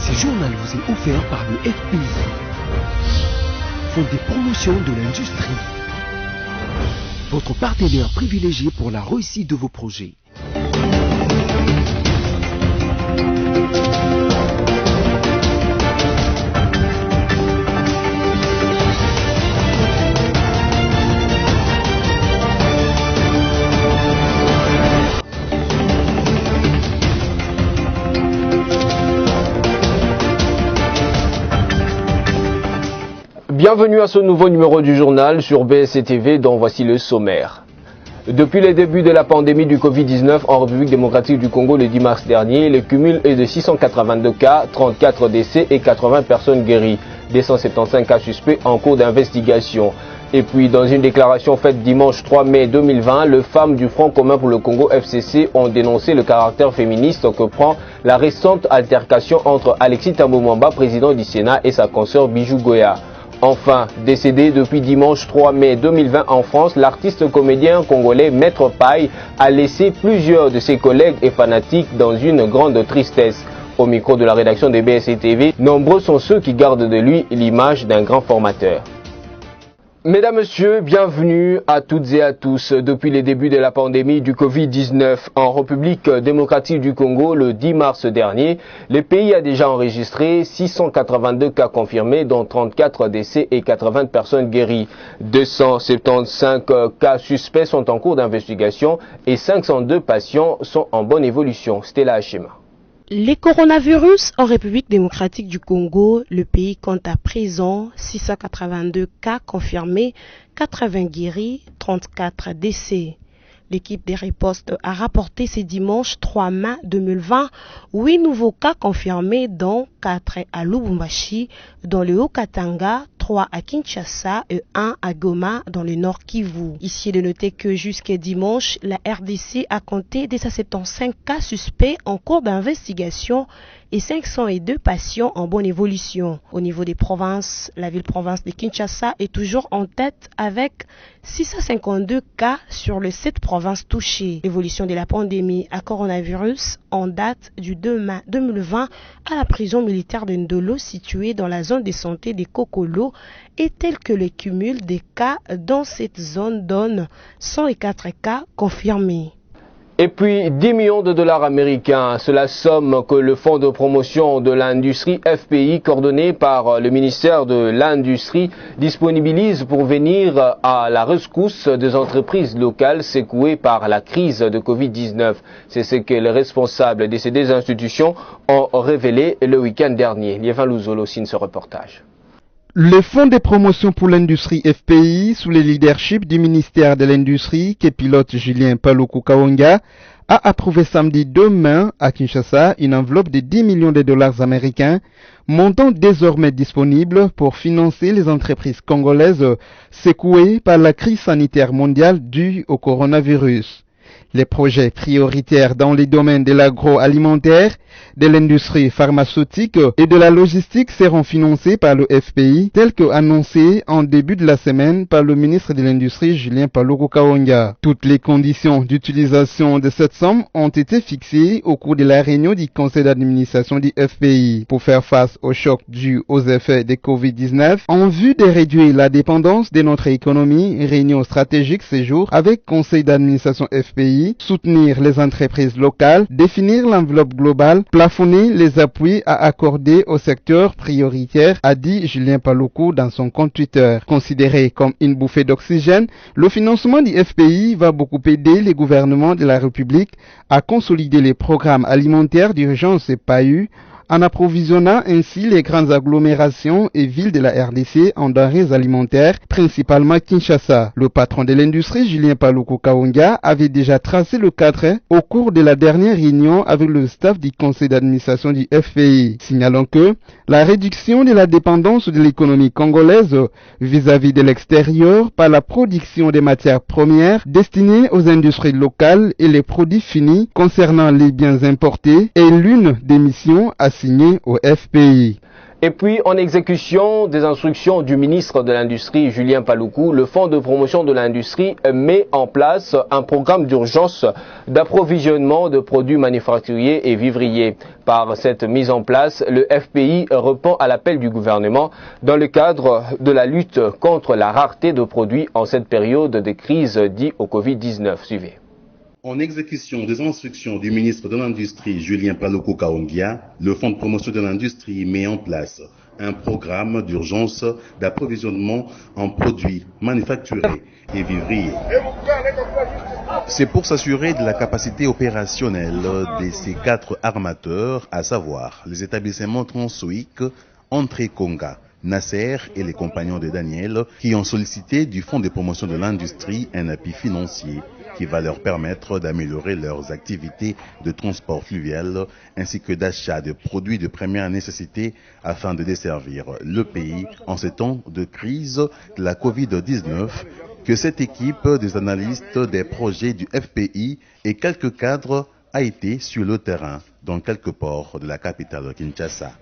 Ce journal vous est offert par le FPI, Fonds des promotions de l'industrie, votre partenaire privilégié pour la réussite de vos projets. Bienvenue à ce nouveau numéro du journal sur BSC TV dont voici le sommaire. Depuis le début de la pandémie du Covid-19 en République démocratique du Congo le 10 mars dernier, le cumul est de 682 cas, 34 décès et 80 personnes guéries, 275 cas suspects en cours d'investigation. Et puis, dans une déclaration faite dimanche 3 mai 2020, les femmes du Front commun pour le Congo FCC ont dénoncé le caractère féministe que prend la récente altercation entre Alexis Thambwe Mwamba, président du Sénat, et sa consoeur Bijou Goya. Enfin, décédé depuis dimanche 3 mai 2020 en France, l'artiste comédien congolais Maître Paille a laissé plusieurs de ses collègues et fanatiques dans une grande tristesse. Au micro de la rédaction de BSC TV, nombreux sont ceux qui gardent de lui l'image d'un grand formateur. Mesdames, Messieurs, bienvenue à toutes et à tous. Depuis les débuts de la pandémie du Covid-19 en République démocratique du Congo le 10 mars dernier, le pays a déjà enregistré 682 cas confirmés, dont 34 décès et 80 personnes guéries. 275 cas suspects sont en cours d'investigation et 502 patients sont en bonne évolution. Stella Hachema. Les coronavirus en République démocratique du Congo, le pays compte à présent 682 cas confirmés, 80 guéris, 34 décès. L'équipe des ripostes a rapporté ce dimanche 3 mai 2020 8 nouveaux cas confirmés, dont 4 à Lubumbashi, dans le Haut-Katanga, 3 à Kinshasa et 1 à Goma, dans le Nord Kivu. Ici, de noter que jusqu'à dimanche, la RDC a compté 275 cas suspects en cours d'investigation et 502 patients en bonne évolution. Au niveau des provinces, la ville-province de Kinshasa est toujours en tête avec 652 cas sur les 7 provinces touchées. L'évolution de la pandémie à coronavirus en date du 2 mai 2020 à la prison militaire de Ndolo située dans la zone de santé des Kokolo est telle que le cumul des cas dans cette zone donne 104 cas confirmés. Et puis 10 millions de dollars américains, c'est la somme que le Fonds de promotion de l'industrie FPI, coordonné par le ministère de l'Industrie, disponibilise pour venir à la rescousse des entreprises locales secouées par la crise de Covid-19. C'est ce que les responsables de ces deux institutions ont révélé le week-end dernier. Liévin Louzolo signe ce reportage. Le Fonds de promotion pour l'industrie FPI, sous le leadership du ministère de l'Industrie, que pilote Julien Paluku Kawanga, a approuvé samedi 2 mai à Kinshasa une enveloppe de 10 millions de dollars américains, montant désormais disponible pour financer les entreprises congolaises secouées par la crise sanitaire mondiale due au coronavirus. Les projets prioritaires dans les domaines de l'agroalimentaire, de l'industrie pharmaceutique et de la logistique seront financés par le FPI, tel que annoncé en début de la semaine par le ministre de l'Industrie Julien Paluku Kawanga. Toutes les conditions d'utilisation de cette somme ont été fixées au cours de la réunion du conseil d'administration du FPI pour faire face au choc dû aux effets de Covid-19 en vue de réduire la dépendance de notre économie. Réunion stratégique ce jour avec conseil d'administration FPI, soutenir les entreprises locales, définir l'enveloppe globale, plafonner les appuis à accorder au secteur prioritaire, a dit Julien Paluku dans son compte Twitter. Considéré comme une bouffée d'oxygène, le financement du FPI va beaucoup aider les gouvernements de la République à consolider les programmes alimentaires d'urgence PAU, en approvisionnant ainsi les grandes agglomérations et villes de la RDC en denrées alimentaires, principalement Kinshasa. Le patron de l'industrie, Julien Paluku Kawanga, avait déjà tracé le cadre au cours de la dernière réunion avec le staff du conseil d'administration du FPI, signalant que la réduction de la dépendance de l'économie congolaise vis-à-vis de l'extérieur par la production des matières premières destinées aux industries locales et les produits finis concernant les biens importés est l'une des missions assignées au FPI. Et puis, en exécution des instructions du ministre de l'Industrie, Julien Paluku, le Fonds de promotion de l'industrie met en place un programme d'urgence d'approvisionnement de produits manufacturiers et vivriers. Par cette mise en place, le FPI répond à l'appel du gouvernement dans le cadre de la lutte contre la rareté de produits en cette période de crise due au Covid-19. Suivez. En exécution des instructions du ministre de l'Industrie, Julien Paluku Kaongia, le Fonds de promotion de l'industrie met en place un programme d'urgence d'approvisionnement en produits manufacturés et vivriers. C'est pour s'assurer de la capacité opérationnelle de ces 4 armateurs, à savoir les établissements Transoïques, Entrée Conga, Nasser et les compagnons de Daniel, qui ont sollicité du Fonds de promotion de l'industrie un appui financier qui va leur permettre d'améliorer leurs activités de transport fluvial ainsi que d'achat de produits de première nécessité afin de desservir le pays en ces temps de crise de la Covid-19, que cette équipe des analystes des projets du FPI et quelques cadres a été sur le terrain dans quelques ports de la capitale Kinshasa.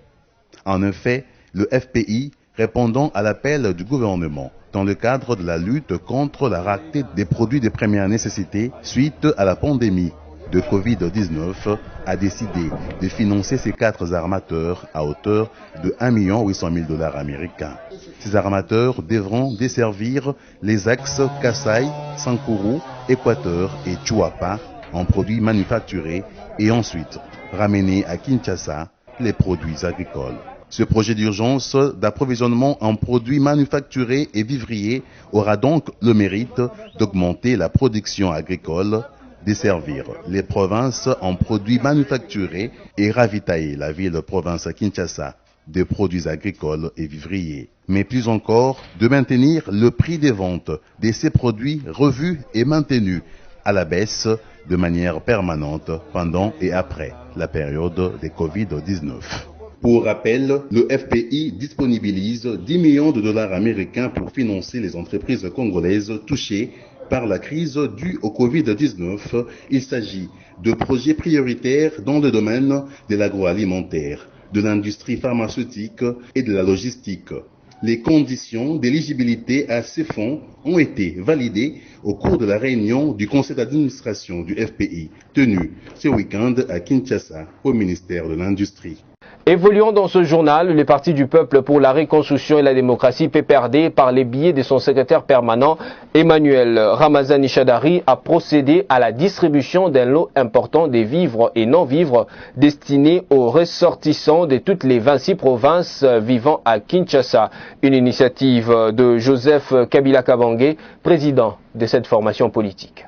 En effet, le FPI, répondant à l'appel du gouvernement dans le cadre de la lutte contre la rareté des produits de première nécessité suite à la pandémie de Covid-19, a décidé de financer ces 4 armateurs à hauteur de 1 800 000 $ américains. Ces armateurs devront desservir les axes Kasaï, Sankuru, Équateur et Chuapa en produits manufacturés et ensuite ramener à Kinshasa les produits agricoles. Ce projet d'urgence d'approvisionnement en produits manufacturés et vivriers aura donc le mérite d'augmenter la production agricole, desservir les provinces en produits manufacturés et ravitailler la ville-province Kinshasa de produits agricoles et vivriers. Mais plus encore, de maintenir le prix des ventes de ces produits revus et maintenus à la baisse de manière permanente pendant et après la période de Covid-19. Pour rappel, le FPI disponibilise 10 millions de $ américains pour financer les entreprises congolaises touchées par la crise due au Covid-19. Il s'agit de projets prioritaires dans le domaine de l'agroalimentaire, de l'industrie pharmaceutique et de la logistique. Les conditions d'éligibilité à ces fonds ont été validées au cours de la réunion du conseil d'administration du FPI, tenue ce week-end à Kinshasa au ministère de l'Industrie. Évoluons dans ce journal, le Parti du Peuple pour la Reconstruction et la Démocratie, PPRD, par les billets de son secrétaire permanent, Emmanuel Ramazani Chadari, a procédé à la distribution d'un lot important des vivres et non-vivres destinés aux ressortissants de toutes les 26 provinces vivant à Kinshasa. Une initiative de Joseph Kabila Kabange, président de cette formation politique.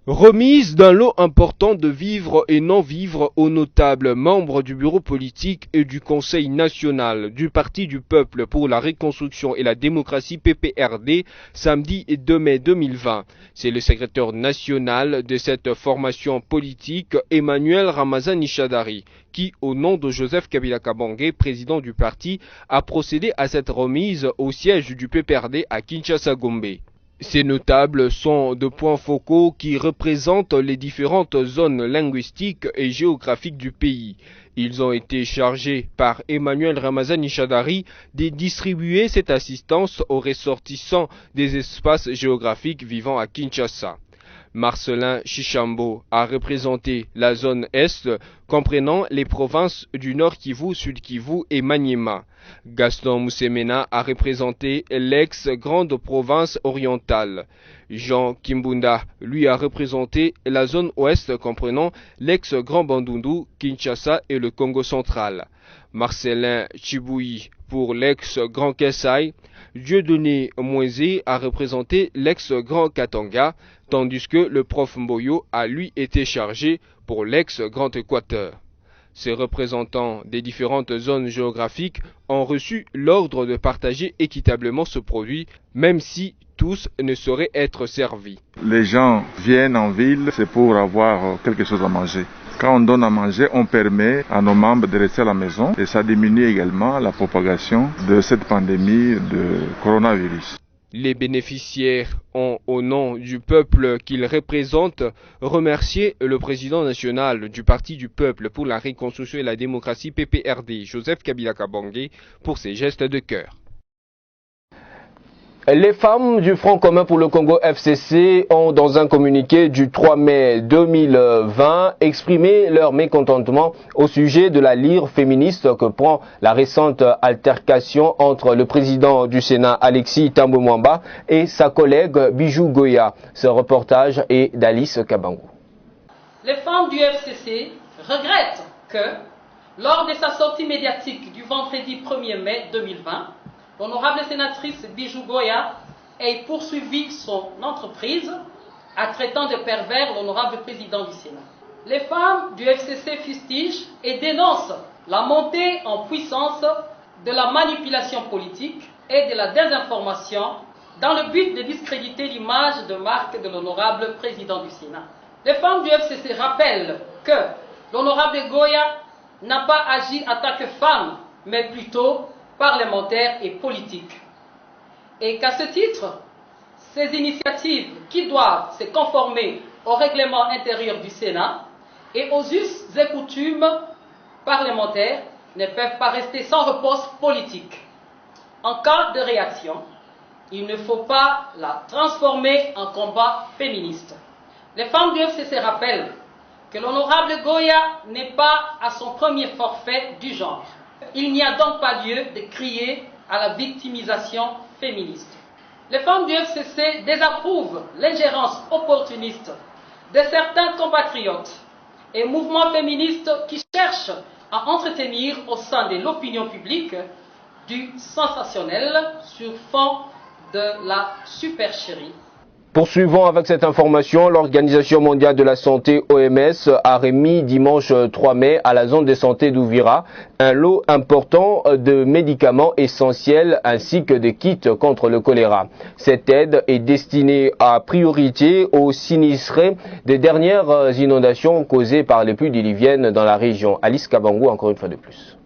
Remise d'un lot important de vivres et non-vivres aux notables membres du bureau politique et du Conseil national du Parti du Peuple pour la Reconstruction et la Démocratie PPRD samedi 2 mai 2020. C'est le secrétaire national de cette formation politique, Emmanuel Ramazani Chadari, qui, au nom de Joseph Kabila Kabange, président du parti, a procédé à cette remise au siège du PPRD à Kinshasa-Gombe. Ces notables sont de points focaux qui représentent les différentes zones linguistiques et géographiques du pays. Ils ont été chargés par Emmanuel Ramazani Chadari de distribuer cette assistance aux ressortissants des espaces géographiques vivant à Kinshasa. Marcelin Chichambo a représenté la zone Est, comprenant les provinces du Nord Kivu, Sud Kivu et Maniema. Gaston Moussemena a représenté l'ex-grande province orientale. Jean Kimbunda, lui, a représenté la zone Ouest, comprenant l'ex-Grand Bandundu, Kinshasa et le Congo central. Marcelin Chiboui pour l'ex-Grand Kasaï. Dieudonné Moisé a représenté l'ex-Grand Katanga, tandis que le prof Mboyo a lui été chargé pour l'ex-Grand Équateur. Ces représentants des différentes zones géographiques ont reçu l'ordre de partager équitablement ce produit, même si tous ne sauraient être servis. Les gens viennent en ville, c'est pour avoir quelque chose à manger. Quand on donne à manger, on permet à nos membres de rester à la maison et ça diminue également la propagation de cette pandémie de coronavirus. Les bénéficiaires ont, au nom du peuple qu'ils représentent, remercié le président national du Parti du peuple pour la reconstruction et la démocratie PPRD, Joseph Kabila Kabange, pour ses gestes de cœur. Les femmes du Front commun pour le Congo FCC ont, dans un communiqué du 3 mai 2020, exprimé leur mécontentement au sujet de la lyre féministe que prend la récente altercation entre le président du Sénat, Alexis Thambwe Mwamba, et sa collègue Bijou Goya. Ce reportage est d'Alice Kabangou. Les femmes du FCC regrettent que, lors de sa sortie médiatique du vendredi 1er mai 2020, l'honorable sénatrice Bijou Goya ait poursuivi son entreprise en traitant de pervers l'honorable président du Sénat. Les femmes du FCC fustigent et dénoncent la montée en puissance de la manipulation politique et de la désinformation dans le but de discréditer l'image de marque de l'honorable président du Sénat. Les femmes du FCC rappellent que l'honorable Goya n'a pas agi en tant que femme, mais plutôt parlementaire et politique. Et qu'à ce titre, ces initiatives qui doivent se conformer au règlement intérieur du Sénat et aux us et coutumes parlementaires ne peuvent pas rester sans repose politique. En cas de réaction, il ne faut pas la transformer en combat féministe. Les femmes du FCC rappellent que l'honorable Goya n'est pas à son premier forfait du genre. Il n'y a donc pas lieu de crier à la victimisation féministe. Les femmes du FCC désapprouvent l'ingérence opportuniste de certains compatriotes et mouvements féministes qui cherchent à entretenir au sein de l'opinion publique du sensationnel sur fond de la supercherie. Poursuivons avec cette information, l'Organisation mondiale de la santé OMS a remis dimanche 3 mai à la zone de santé d'Ouvira un lot important de médicaments essentiels ainsi que de kits contre le choléra. Cette aide est destinée à priorité aux sinistrés des dernières inondations causées par les pluies diluviennes dans la région. Alice Kabangou, encore une fois de plus.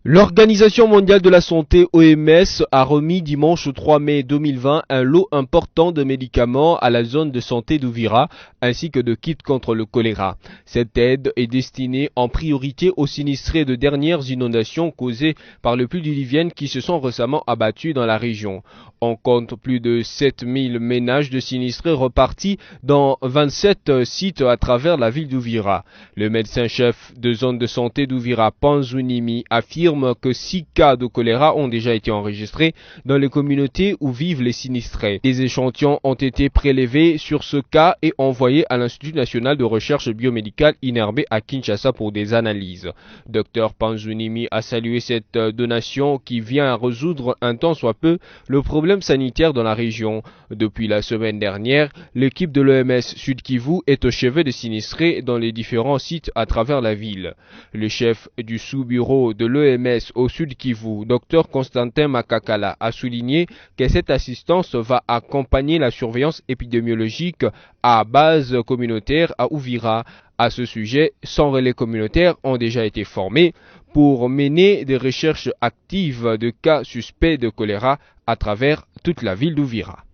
L'Organisation mondiale de la santé OMS a remis dimanche 3 mai 2020 un lot important de médicaments à la zone de santé d'Ouvira ainsi que de kits contre le choléra. Cette aide est destinée en priorité aux sinistrés de dernières inondations causées par les pluies diluviennes qui se sont récemment abattues dans la région. On compte plus de 7000 ménages de sinistrés repartis dans 27 sites à travers la ville d'Ouvira. Le médecin-chef de zone de santé d'Ouvira, Panzunimi, affirme que 6 cas de choléra ont déjà été enregistrés dans les communautés où vivent les sinistrés. Des échantillons ont été prélevés sur ce cas et envoyés à l'Institut national de recherche biomédicale INRB à Kinshasa pour des analyses. Dr Panzunimi a salué cette donation qui vient résoudre un tant soit peu le problème sanitaire dans la région. Depuis la semaine dernière, l'équipe de l'OMS Sud Kivu est au chevet des sinistrés dans les différents sites à travers la ville. Le chef du sous-bureau de l'OMS au Sud Kivu, Dr Constantin Makakala, a souligné que cette assistance va accompagner la surveillance épidémiologique à base communautaire à Ouvira. À ce sujet, 100 relais communautaires ont déjà été formés pour mener des recherches actives de cas suspects de choléra à travers toute la ville d'Ouvira.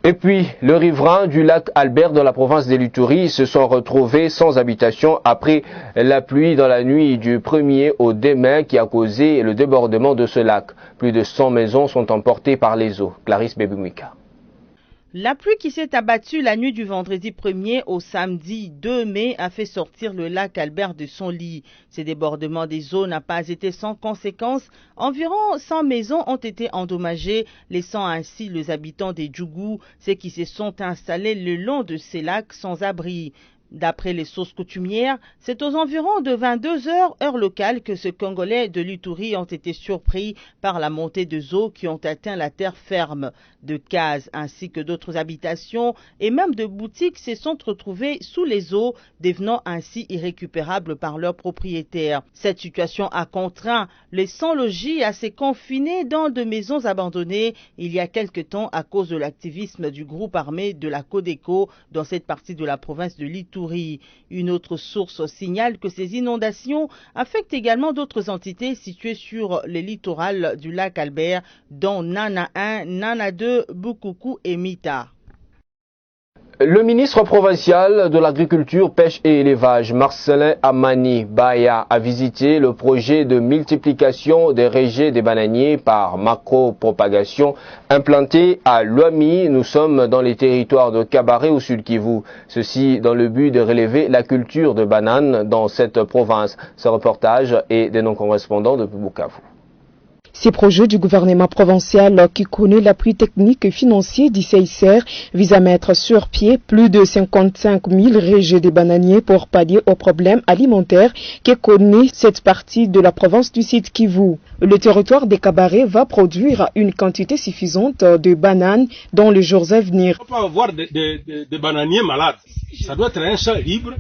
Et puis, les riverains du lac Albert dans la province de l'Ituri se sont retrouvés sans habitation après la pluie dans la nuit du 1er au 2 mai qui a causé le débordement de ce lac. Plus de 100 maisons sont emportées par les eaux. Clarisse Bebumika. La pluie qui s'est abattue la nuit du vendredi 1er au samedi 2 mai a fait sortir le lac Albert de son lit. Ces débordements des eaux n'a pas été sans conséquences. Environ 100 maisons ont été endommagées, laissant ainsi les habitants des Djougou, ceux qui se sont installés le long de ces lacs sans abri. D'après les sources coutumières, c'est aux environs de 22 heures, heure locale, que ces Congolais de l'Ituri ont été surpris par la montée de eaux qui ont atteint la terre ferme. De cases ainsi que d'autres habitations et même de boutiques se sont retrouvées sous les eaux, devenant ainsi irrécupérables par leurs propriétaires. Cette situation a contraint les sans-logis à se confiner dans de maisons abandonnées il y a quelque temps à cause de l'activisme du groupe armé de la Codeco dans cette partie de la province de l'Ituri. Ituri. Une autre source signale que ces inondations affectent également d'autres entités situées sur les littorales du lac Albert, dont Nana 1, Nana 2, Bukuku et Mita. Le ministre provincial de l'Agriculture, Pêche et Élevage, Marcelin Amani Baya, a visité le projet de multiplication des rejets des bananiers par macro-propagation implanté à Luami. Nous sommes dans les territoires de Kabaré au Sud Kivu. Ceci dans le but de relever la culture de bananes dans cette province. Ce reportage est de nos correspondants de Bukavu. Ces projets du gouvernement provincial qui connaît l'appui technique et financier du CICR visent à mettre sur pied plus de 55 000 rejets de bananiers pour pallier aux problèmes alimentaires que connaît cette partie de la province du Sud Kivu. Le territoire des Kabaré va produire une quantité suffisante de bananes dans les jours à venir. On peut avoir des bananiers malades. Ça doit être un champ libre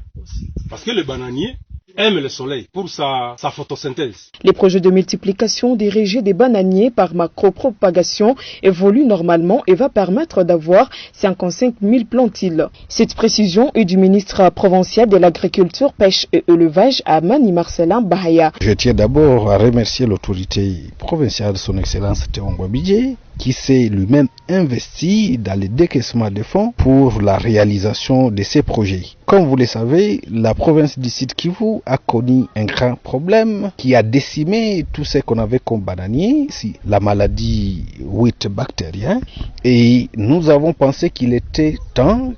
parce que le bananier aime le soleil pour sa photosynthèse. Les projets de multiplication des rejets des bananiers par macropropagation évoluent normalement et va permettre d'avoir 55 000 plantiles. Cette précision est du ministre provincial de l'Agriculture, Pêche et Élevage, Amani Marcelin Bahaya. Je tiens d'abord à remercier l'autorité provinciale, son Excellence Théongo Bidje, qui s'est lui-même investi dans le décaissement de fonds pour la réalisation de ces projets. Comme vous le savez, la province du Sud Kivu a connu un grand problème qui a décimé tout ce qu'on avait comme bananier, la maladie Wheat bactérien, et nous avons pensé qu'il était temps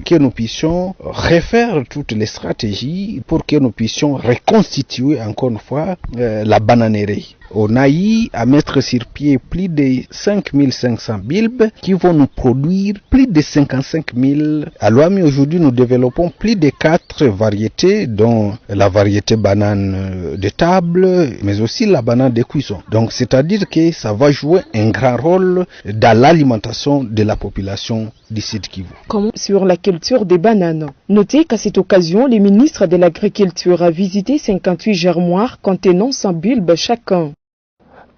que nous puissions refaire toutes les stratégies pour que nous puissions reconstituer encore une fois la bananerie. On a eu à mettre sur pied plus de 5500 bulbes qui vont nous produire plus de 55 000. À Luami, aujourd'hui, nous développons plus de 4 variétés, dont la variété banane de table, mais aussi la banane de cuisson. Donc, c'est-à-dire que ça va jouer un grand rôle dans l'alimentation de la population du Sud Kivu. Comme sur la culture des bananes. Notez qu'à cette occasion, le ministre de l'Agriculture a visité 58 germoirs contenant 100 bulbes chacun.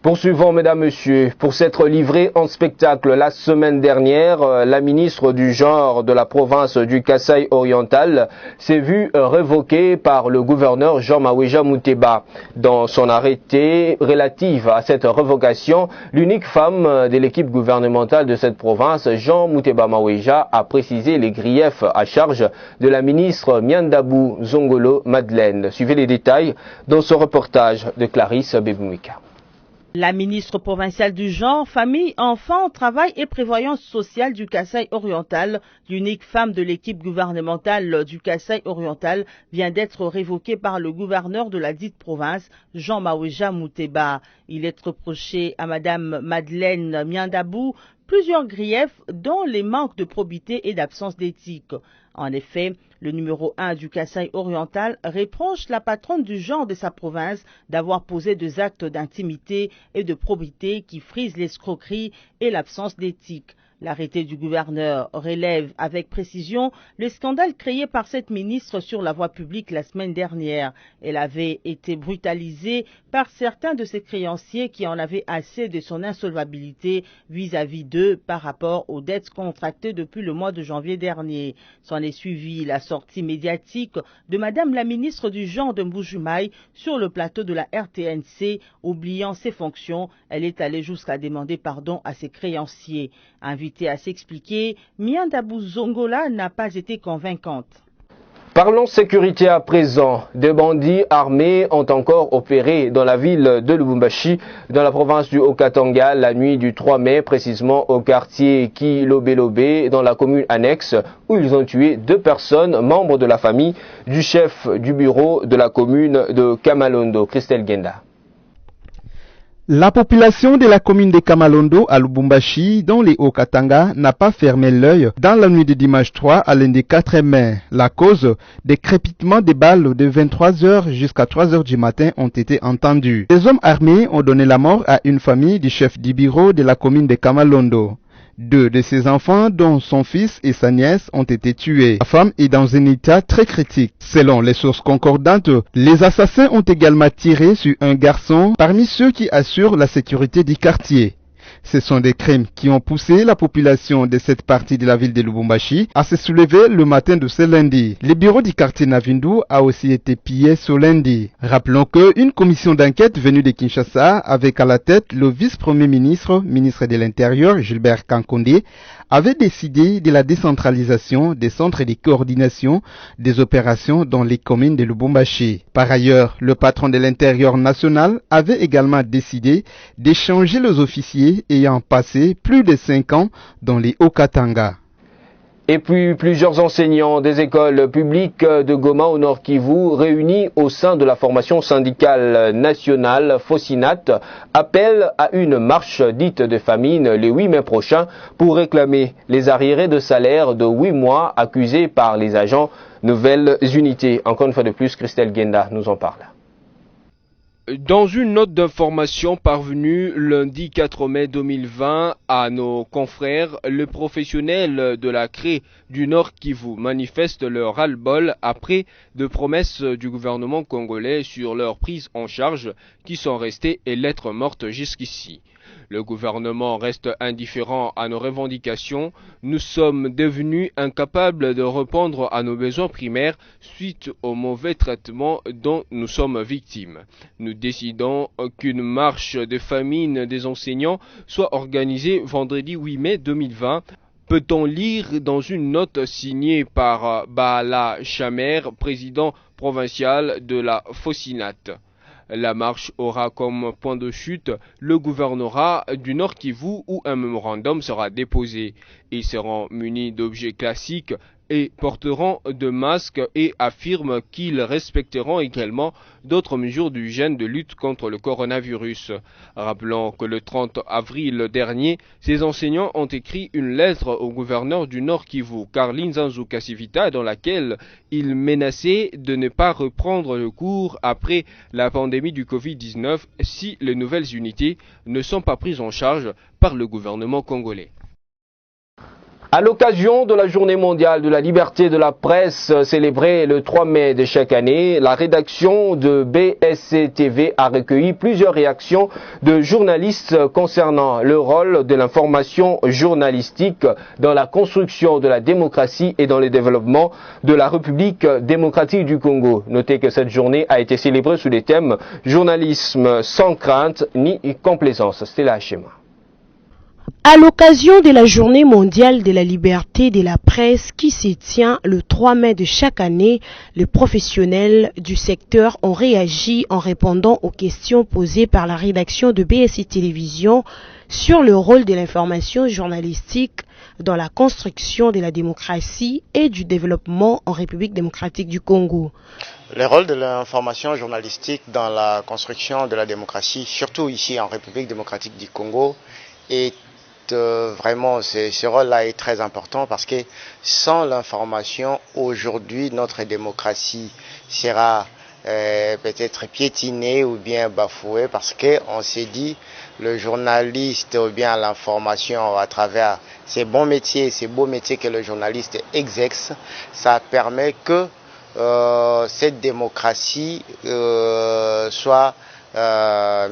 Poursuivons, mesdames, messieurs. Pour s'être livré en spectacle la semaine dernière, la ministre du Genre de la province du Kasaï oriental s'est vue révoquée par le gouverneur Jean Maweja Mouteba. Dans son arrêté relatif à cette révocation, l'unique femme de l'équipe gouvernementale de cette province, Jean Mouteba Maweja, a précisé les griefs à charge de la ministre Miandabou Zongolo Madeleine. Suivez les détails dans ce reportage de Clarisse Beboumika. La ministre provinciale du Genre, Famille, Enfants, Travail et Prévoyance sociale du Kasaï oriental, l'unique femme de l'équipe gouvernementale du Kasaï oriental, vient d'être révoquée par le gouverneur de la dite province, Jean Maweja Mouteba. Il est reproché à Madame Madeleine Miandabou plusieurs griefs, dont les manques de probité et d'absence d'éthique. En effet, le numéro 1 du Kasaï oriental reproche la patronne du genre de sa province d'avoir posé des actes d'intimité et de probité qui frisent l'escroquerie et l'absence d'éthique. L'arrêté du gouverneur relève avec précision le scandale créé par cette ministre sur la voie publique la semaine dernière. Elle avait été brutalisée par certains de ses créanciers qui en avaient assez de son insolvabilité vis-à-vis d'eux par rapport aux dettes contractées depuis le mois de janvier dernier. S'en est suivi la sortie médiatique de Madame la ministre du Genre de Mbujumaï sur le plateau de la RTNC. Oubliant ses fonctions, elle est allée jusqu'à demander pardon à ses créanciers. Invitée à s'expliquer, Miandabou Zongola n'a pas été convaincante. Parlons sécurité à présent. Des bandits armés ont encore opéré dans la ville de Lubumbashi, dans la province du Haut-Katanga, la nuit du 3 mai, précisément au quartier Kilobé-Lobé, dans la commune annexe, où ils ont tué 2 personnes, membres de la famille du chef du bureau de la commune de Kamalondo, Christelle Genda. La population de la commune de Kamalondo à Lubumbashi, dans les Hauts-Katanga, n'a pas fermé l'œil dans la nuit de dimanche 3 à lundi 4 mai. La cause des crépitements des balles de 23h jusqu'à 3h du matin ont été entendus. Des hommes armés ont donné la mort à une famille du chef du bureau de la commune de Kamalondo. 2 de ses enfants, dont son fils et sa nièce, ont été tués. La femme est dans un état très critique. Selon les sources concordantes, les assassins ont également tiré sur un garçon parmi ceux qui assurent la sécurité du quartier. Ce sont des crimes qui ont poussé la population de cette partie de la ville de Lubumbashi à se soulever le matin de ce lundi. Le bureau du quartier Navindu a aussi été pillé ce lundi. Rappelons qu'une commission d'enquête venue de Kinshasa, avec à la tête le vice-premier ministre, ministre de l'Intérieur, Gilbert Kankonde, avait décidé de la décentralisation des centres de coordination des opérations dans les communes de Lubumbashi. Par ailleurs, le patron de l'Intérieur national avait également décidé d'échanger les officiers ayant passé plus de 5 ans dans les Haut-Katanga. Et puis, plusieurs enseignants des écoles publiques de Goma au Nord Kivu, réunis au sein de la formation syndicale nationale Fosinat, appellent à une marche dite de famine le 8 mai prochain pour réclamer les arriérés de salaire de 8 mois accusés par les agents Nouvelles Unités. Encore une fois de plus, Christelle Genda nous en parle. Dans une note d'information parvenue lundi 4 mai 2020 à nos confrères, les professionnels de la CRE du Nord Kivu manifestent leur ras-le-bol après de promesses du gouvernement congolais sur leur prise en charge qui sont restées lettres mortes jusqu'ici. Le gouvernement reste indifférent à nos revendications. Nous sommes devenus incapables de répondre à nos besoins primaires suite au mauvais traitement dont nous sommes victimes. Nous décidons qu'une marche de famine des enseignants soit organisée vendredi 8 mai 2020. Peut-on lire dans une note signée par Baala Chamer, président provincial de la Fosinat. La marche aura comme point de chute le gouvernorat du Nord Kivu où un mémorandum sera déposé. Ils seront munis d'objets classiques et porteront de masques et affirment qu'ils respecteront également d'autres mesures d'hygiène de lutte contre le coronavirus. Rappelons que le 30 avril dernier, ces enseignants ont écrit une lettre au gouverneur du Nord Kivu, Karlin Zanzu Kasivita, dans laquelle ils menaçaient de ne pas reprendre le cours après la pandémie du Covid-19 si les nouvelles unités ne sont pas prises en charge par le gouvernement congolais. À l'occasion de la Journée mondiale de la liberté de la presse célébrée le 3 mai de chaque année, la rédaction de BSC TV a recueilli plusieurs réactions de journalistes concernant le rôle de l'information journalistique dans la construction de la démocratie et dans le développement de la République démocratique du Congo. Notez que cette journée a été célébrée sous les thèmes journalisme sans crainte ni complaisance. C'était la schéma. À l'occasion de la Journée mondiale de la liberté de la presse qui se tient le 3 mai de chaque année, les professionnels du secteur ont réagi en répondant aux questions posées par la rédaction de BSC Télévision sur le rôle de l'information journalistique dans la construction de la démocratie et du développement en République démocratique du Congo. Le rôle de l'information journalistique dans la construction de la démocratie, surtout ici en République démocratique du Congo, est vraiment, ce rôle-là est très important parce que sans l'information, aujourd'hui, notre démocratie sera peut-être piétinée ou bien bafouée parce qu'on s'est dit, le journaliste ou bien l'information à travers ces bons métiers, ces beaux métiers que le journaliste exerce, ça permet que cette démocratie soit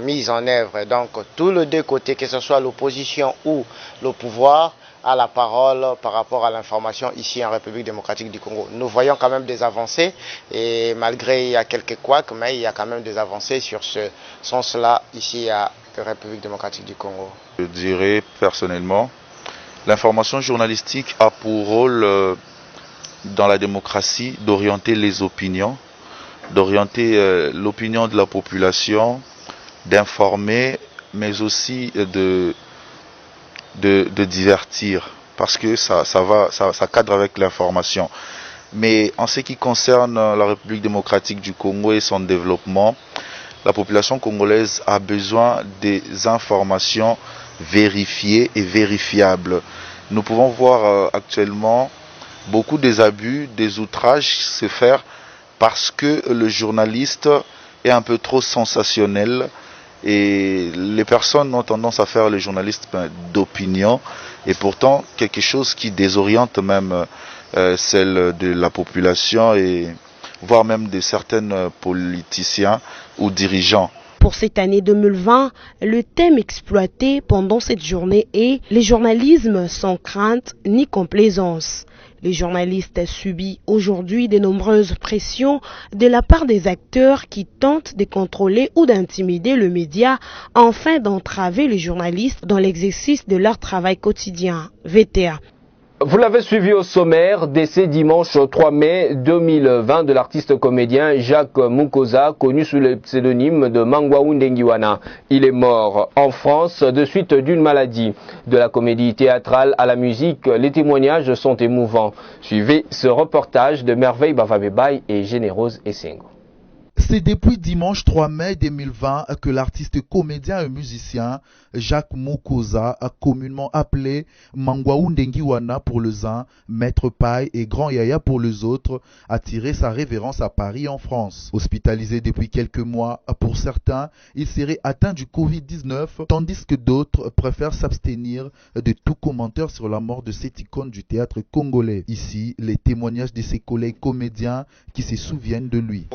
mise en œuvre. Donc tous les deux côtés, que ce soit l'opposition ou le pouvoir, a la parole par rapport à l'information ici en République démocratique du Congo. Nous voyons quand même des avancées et malgré il y a quelques couacs, mais il y a quand même des avancées sur ce sens-là ici à la République démocratique du Congo. Je dirais personnellement, l'information journalistique a pour rôle dans la démocratie d'orienter les opinions, d'orienter l'opinion de la population, d'informer, mais aussi de divertir, parce que ça cadre avec l'information. Mais en ce qui concerne la République démocratique du Congo et son développement, la population congolaise a besoin des informations vérifiées et vérifiables. Nous pouvons voir actuellement beaucoup des abus, des outrages se faire parce que le journaliste est un peu trop sensationnel et les personnes ont tendance à faire le journaliste d'opinion et pourtant quelque chose qui désoriente même celle de la population et voire même de certains politiciens ou dirigeants. Pour cette année 2020, le thème exploité pendant cette journée est « Les journalismes sans crainte ni complaisance ». Les journalistes subissent aujourd'hui de nombreuses pressions de la part des acteurs qui tentent de contrôler ou d'intimider le média afin d'entraver les journalistes dans l'exercice de leur travail quotidien. VTA. Vous l'avez suivi au sommaire, décès dimanche 3 mai 2020 de l'artiste comédien Jacques Mukosa, connu sous le pseudonyme de Mangwaou Ndengiwana. Il est mort en France de suite d'une maladie. De la comédie théâtrale à la musique, les témoignages sont émouvants. Suivez ce reportage de Merveille Bavabebay et Générose Essengo. C'est depuis dimanche 3 mai 2020 que l'artiste comédien et musicien Jacques Mukosa, communément appelé Mangwaou Ndengiwana pour les uns, Maître Paille et Grand Yaya pour les autres, a tiré sa révérence à Paris en France. Hospitalisé depuis quelques mois, pour certains, il serait atteint du Covid-19, tandis que d'autres préfèrent s'abstenir de tout commentaire sur la mort de cette icône du théâtre congolais. Ici, les témoignages de ses collègues comédiens qui se souviennent de lui.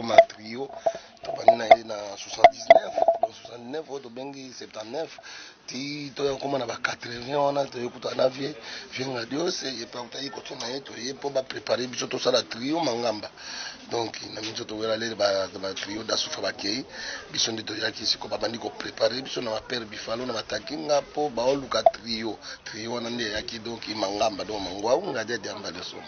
tobani na 79 donc 69 oyo tobengi 79 ti toyakoma na ba 80 wana toyekuta na vie ngadiose epakutaki koto na ye toye mpo baprépare biso tosala trio mangamba donc na biso towela lele ba trio dasufa bakei biso nde toyaki siko babandi koprépare biso na bapere bifalo na batakinga mpo baoluka trio wana nde eyaki donc mangamba donc mangwaou ngadi adiamba de somo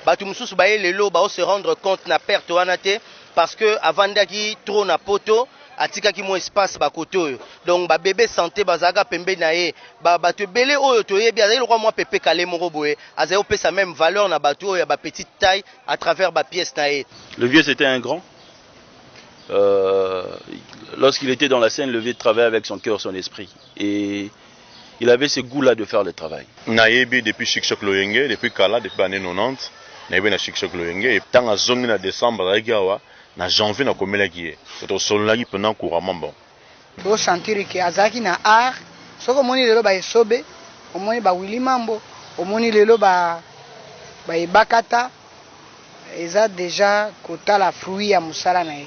bato mosusu baye lelo bao se rendre compte na perte wana te parce que avandaki trop na poto atikaki mo espace bakoto oyo donc ba bébé santé bazaka pembe na ye bato belé oyo toyebi azali lokwa mwa pepe kale moko boye azali opesa même valeur na bato oyo ba petite taille à travers ba pièce na ye. Le vieux c'était un grand. Lorsqu'il était dans la scène, le vieux travaillait avec son cœur, son esprit et il avait ce goût là de faire le travail. Nayebi depuis Chikchok Loyenge, depuis Kala, depuis l'année 90, nayebi na Chikchok Loyenge et tant à zone na décembre awa na janvier na komelaki ye to sololaki pendant couramment bon to sentir que azaki na art soko moni lelo ba esobe omoni ba Willy Mambo omoni lelo ba ebakata eza déjà kotala fruit ya musala na ye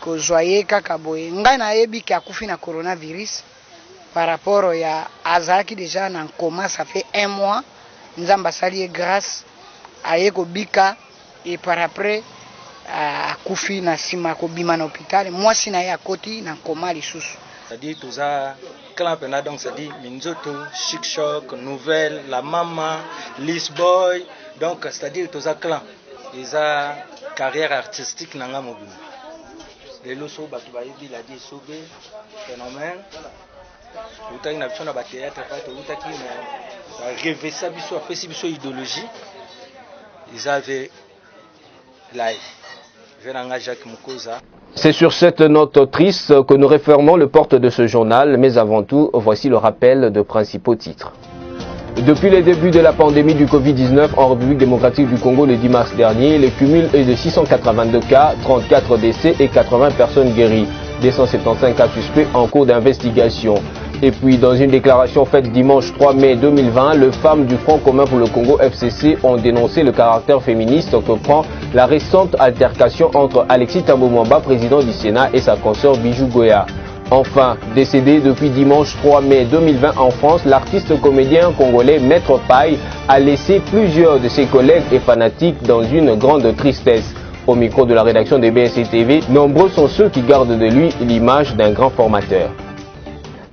ko joyeux kaka boye ngai na yebi ki akufi na coronavirus par rapport ya azaki déjà na coma ça fait 1 mois nzamba sali grâce aye ko bika et par après akufi na sima ko bima na hôpital mwasi na ya koti na koma lisusu. C'est-à-dire tout ça clan pena donc c'est-à-dire Minzoto, Chic Choc, Nouvelle, La Mama, Lis Boy donc c'est-à-dire tout ça clan ils a carrière artistique nanga mobile. Les loso batu ba yebi la di sobe phénomène utaki na biso na ba théâtre fa to utaki na rêver ça biso apesi biso idéologie ils avaient live. C'est sur cette note triste que nous refermons le porte de ce journal, mais avant tout, voici le rappel de principaux titres. Depuis le début de la pandémie du Covid-19 en République démocratique du Congo le 10 mars dernier, le cumul est de 682 cas, 34 décès et 80 personnes guéries. 275 cas suspects en cours d'investigation. Et puis, dans une déclaration faite dimanche 3 mai 2020, les femmes du Front commun pour le Congo FCC ont dénoncé le caractère féministe que prend la récente altercation entre Alexis Thabo Mwamba, président du Sénat, et sa consoeur Bijou Goya. Enfin, décédé depuis dimanche 3 mai 2020 en France, l'artiste comédien congolais Maître Paille a laissé plusieurs de ses collègues et fanatiques dans une grande tristesse. Au micro de la rédaction de BSC TV, nombreux sont ceux qui gardent de lui l'image d'un grand formateur.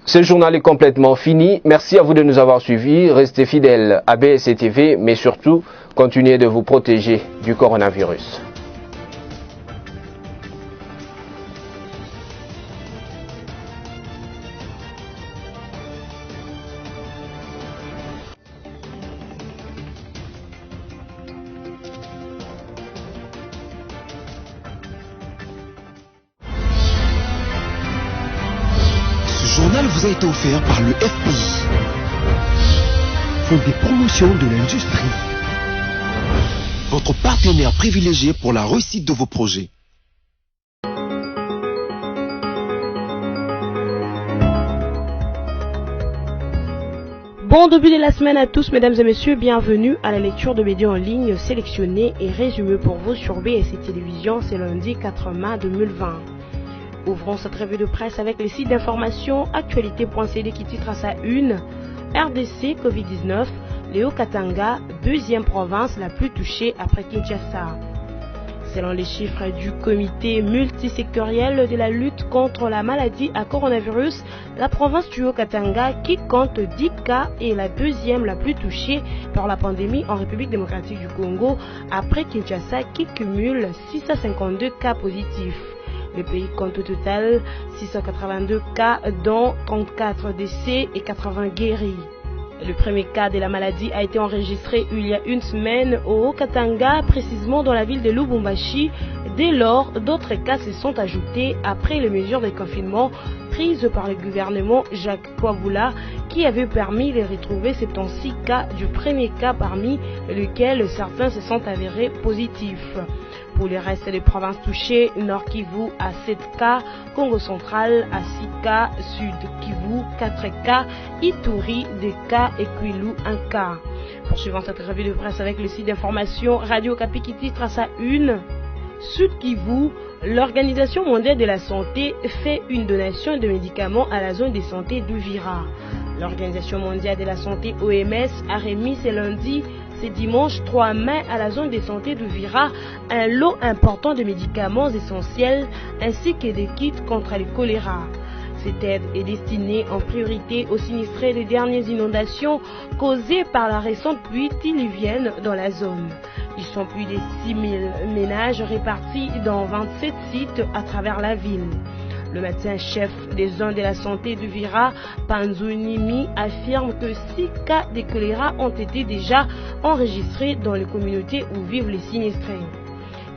Ce journal est complètement fini. Merci à vous de nous avoir suivis. Restez fidèles à BSC TV, mais surtout, continuez de vous protéger du coronavirus. Ce journal vous a été offert par le FPI, Fonds des promotions de l'industrie, votre partenaire privilégié pour la réussite de vos projets. Bon début de la semaine à tous, mesdames et messieurs, bienvenue à la lecture de médias en ligne sélectionnés et résumés pour vous sur BSC Télévision, c'est lundi 4 mai 2020. Ouvrons cette revue de presse avec les sites d'information actualité.cd qui titre à sa une RDC Covid-19, le Haut-Katanga, deuxième province la plus touchée après Kinshasa. Selon les chiffres du comité multisectoriel de la lutte contre la maladie à coronavirus, la province du Haut-Katanga, qui compte 10 cas, est la deuxième la plus touchée par la pandémie en République démocratique du Congo, après Kinshasa qui cumule 652 cas positifs. Le pays compte au total 682 cas, dont 34 décès et 80 guéris. Le premier cas de la maladie a été enregistré il y a une semaine au Haut-Katanga, précisément dans la ville de Lubumbashi. Dès lors, d'autres cas se sont ajoutés après les mesures de confinement prises par le gouvernement Jacques Kouaboula, qui avait permis de retrouver 76 cas du premier cas, parmi lesquels certains se sont avérés positifs. Pour le reste des provinces touchées, Nord Kivu à 7 cas, Congo central à 6 cas, Sud Kivu 4 cas, Ituri 2 cas et Kwilu 1 cas. Poursuivant cette revue de presse avec le site d'information Radio Okapi qui titre à sa une Sud Kivu, l'Organisation mondiale de la santé fait une donation de médicaments à la zone de santé d'Uvira. L'Organisation mondiale de la santé OMS a remis ce lundi, ce dimanche 3 mai, à la zone de santé d'Uvira un lot important de médicaments essentiels ainsi que des kits contre le choléra. Cette aide est destinée en priorité aux sinistrés des dernières inondations causées par la récente pluie diluvienne dans la zone. Ils sont plus de 6 000 ménages répartis dans 27 sites à travers la ville. Le médecin-chef des zones de la santé d'Uvira, Panzunimi, affirme que 6 cas de choléra ont été déjà enregistrés dans les communautés où vivent les sinistrés.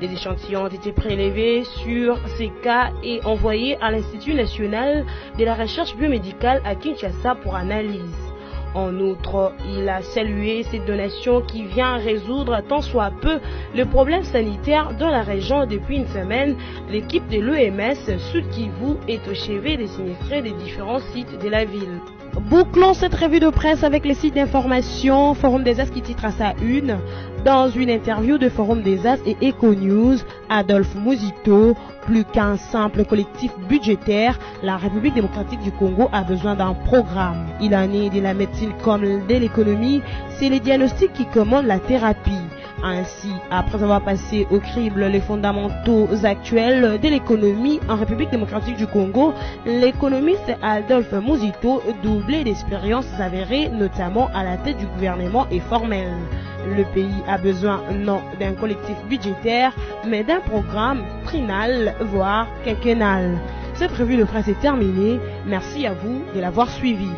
Des échantillons ont été prélevés sur ces cas et envoyés à l'Institut national de la recherche biomédicale à Kinshasa pour analyse. En outre, il a salué cette donation qui vient résoudre tant soit peu le problème sanitaire dans la région depuis une semaine. L'équipe de l'OMS Sud Kivu est au chevet des sinistrés des différents sites de la ville. Bouclons cette revue de presse avec les sites d'information Forum des As qui titre à sa une. Dans une interview de Forum des As et Eco News, Adolphe Muzito, plus qu'un simple collectif budgétaire, la République démocratique du Congo a besoin d'un programme. Il en est de la médecine comme de l'économie, c'est les diagnostics qui commandent la thérapie. Ainsi, après avoir passé au crible les fondamentaux actuels de l'économie en République démocratique du Congo, l'économiste Adolphe Muzito, doublé d'expériences avérées, notamment à la tête du gouvernement, est formel. Le pays a besoin non d'un collectif budgétaire, mais d'un programme trinal, voire quinquennal. Cette revue de presse est terminée. Merci à vous de l'avoir suivi.